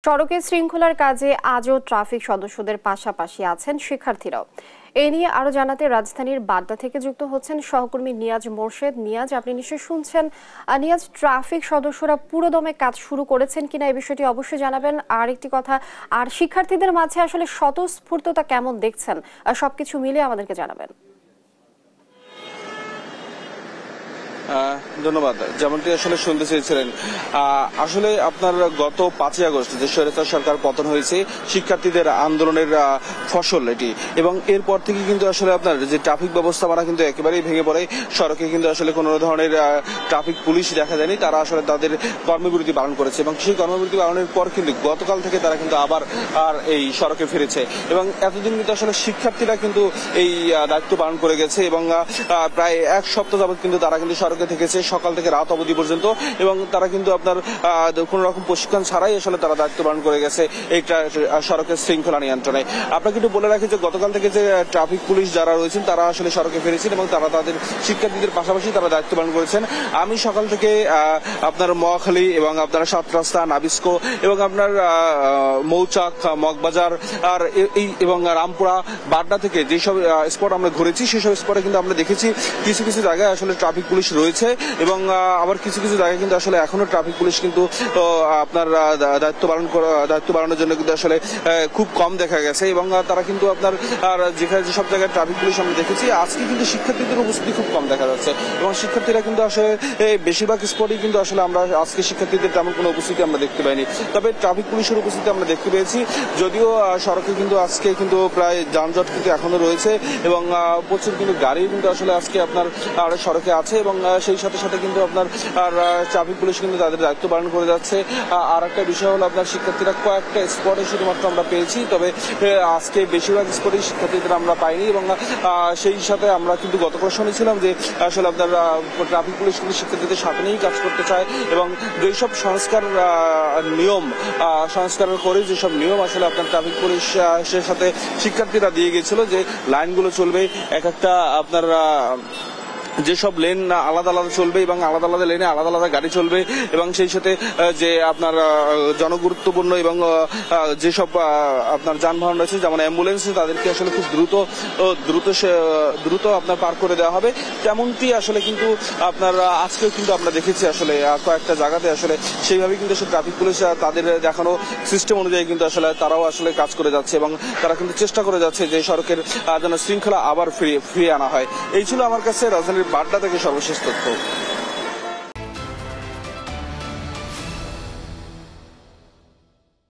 সড়কে শৃঙ্খলার কাজে আজও ট্রাফিক সদস্যদের পাশাপাশি আছেন শিক্ষার্থীরাও। এ নিয়ে আরো জানাতে রাজধানীর বাড্ডা থেকে যুক্ত হচ্ছেন সহকর্মী নিয়াজ মোরশেদ। নিয়াজ, আপনি নিশ্চয়ই শুনছেন। নিয়াজ, ট্রাফিক সদস্যরা পুরোদমে কাজ শুরু করেছেন কিনা এই বিষয়টি অবশ্যই জানাবেন। আর একটি কথা, আর শিক্ষার্থীদের মাঝে আসলে স্বতঃস্ফূর্ততা কেমন দেখছেন, সবকিছু মিলে আমাদেরকে জানাবেন। ধন্যবাদ। যেমনটি আসলে শুনতে চেয়েছিলেন, আসলে আপনার গত 5ই আগস্ট যে স্বৈরাচার সরকার পতন হয়েছে, শিক্ষার্থীদের আন্দোলনের ফসল এটি, এবং এরপর থেকে কিন্তু আসলে আপনার যে ট্রাফিক ব্যবস্থাপনা কিন্তু একেবারেই ভেঙে পড়ে। সড়কে কিন্তু আসলে কোনো ধরনের ট্রাফিক পুলিশ দেখা যায়নি। তারা আসলে তাদের কর্মবিরতি পালন করেছে এবং সেই কর্মবিরতি পালনের পর কিন্তু গতকাল থেকে তারা কিন্তু আবার এই সড়কে ফিরেছে। এবং এতদিন কিন্তু আসলে শিক্ষার্থীরা কিন্তু এই দায়িত্ব পালন করে গেছে এবং প্রায় এক সপ্তাহ যাবত কিন্তু তারা কিন্তু সড়কে থেকেছে, সকাল থেকে রাত অবধি পর্যন্ত। এবং তারা কিন্তু আপনার কোন রকম প্রশিক্ষণ ছাড়াই আসলে তারা দায়িত্ব পালন করে গেছে এই সড়কের শৃঙ্খলা নিয়ন্ত্রণে। আপনাকে একটু বলে রাখি যে গতকাল থেকে যে ট্রাফিক পুলিশ যারা রয়েছেন তারা আসলে সড়কে ফিরেছেন এবং তারা তাদের শিক্ষার্থীদের পাশাপাশি তারা দায়িত্ব পালন করেছেন। আমি সকাল থেকে আপনার মহাখালী এবং আপনার সাত রাস্তা, নাবিস্কো এবং আপনার মৌচাক, মগবাজার আর এবং রামপুরা, বাড্ডা থেকে যেসব স্পট আমরা ঘুরেছি সেসব স্পটে কিন্তু আমরা দেখেছি কিছু কিছু জায়গায় আসলে ট্রাফিক পুলিশ রয়েছে এবং আবার কিছু কিছু জায়গায় কিন্তু আসলে এখনো ট্রাফিক পুলিশ কিন্তু আপনার দায়িত্ব পালনের জন্য কিন্তু আসলে খুব কম দেখা গেছে। এবং তারা কিন্তু আপনার যেখানে যেসব জায়গায় ট্রাফিক পুলিশ আমরা দেখেছি, আজকে কিন্তু শিক্ষার্থীদের উপস্থিতি খুব কম দেখা যাচ্ছে এবং শিক্ষার্থীরা কিন্তু আসলে বেশিরভাগ স্পটেই কিন্তু আসলে আমরা আজকে শিক্ষার্থীদের তেমন কোনো উপস্থিতি আমরা দেখতে পাইনি। তবে ট্রাফিক পুলিশের উপস্থিতি আমরা দেখতে পেয়েছি, যদিও সড়কে কিন্তু আজকে কিন্তু প্রায় যানজট কিন্তু এখনো রয়েছে এবং প্রচুর কিন্তু গাড়ি কিন্তু আসলে আজকে আপনার সড়কে আছে এবং সেই সাথে সাথে কিন্তু আপনার ট্রাফিক পুলিশ কিন্তু তাদের দায়িত্ব পালন করে যাচ্ছে। আর একটা বিষয় হলো আপনার শিক্ষার্থীরা কয়েকটা স্পটে শুধুমাত্র আমরা পেয়েছি, তবে আজকে বেশিরভাগ স্পটেই শিক্ষার্থীদের আমরা পাইনি এবং সেই সাথে আমরা কিন্তু গতকাল শুনেছিলাম যে আসলে আপনার ট্রাফিক পুলিশ কিন্তু শিক্ষার্থীদের সাথে নিয়েই কাজ করতে চায় এবং যেসব সংস্কার করে যেসব নিয়ম আসলে আপনার ট্রাফিক পুলিশের সাথে শিক্ষার্থীরা দিয়ে গেছিল যে লাইনগুলো চলবে, এক একটা আপনার যেসব লেন আলাদা আলাদা চলবে এবং আলাদা আলাদা লেনে আলাদা আলাদা গাড়ি চলবে এবং সেই সাথে যে আপনার জনগুরুত্বপূর্ণ এবং যেসব আপনার যানবাহন রয়েছে যেমন অ্যাম্বুলেন্স, তাদেরকে আসলে খুব দ্রুত আপনার পার করে দেওয়া হবে। তেমনটি আসলে কিন্তু আপনার আজকেও কিন্তু আমরা দেখেছি আসলে কয়েকটা জায়গাতে আসলে সেইভাবে কিন্তু আসলে ট্রাফিক পুলিশ তাদের দেখানো সিস্টেম অনুযায়ী কিন্তু আসলে তারাও আসলে কাজ করে যাচ্ছে এবং তারা কিন্তু চেষ্টা করে যাচ্ছে যে সড়কের যেন শৃঙ্খলা আবার ফিরিয়ে আনা হয়। এই ছিল আমার কাছে রাজধানীর বাড্ডা থেকে সর্বশেষ তথ্য।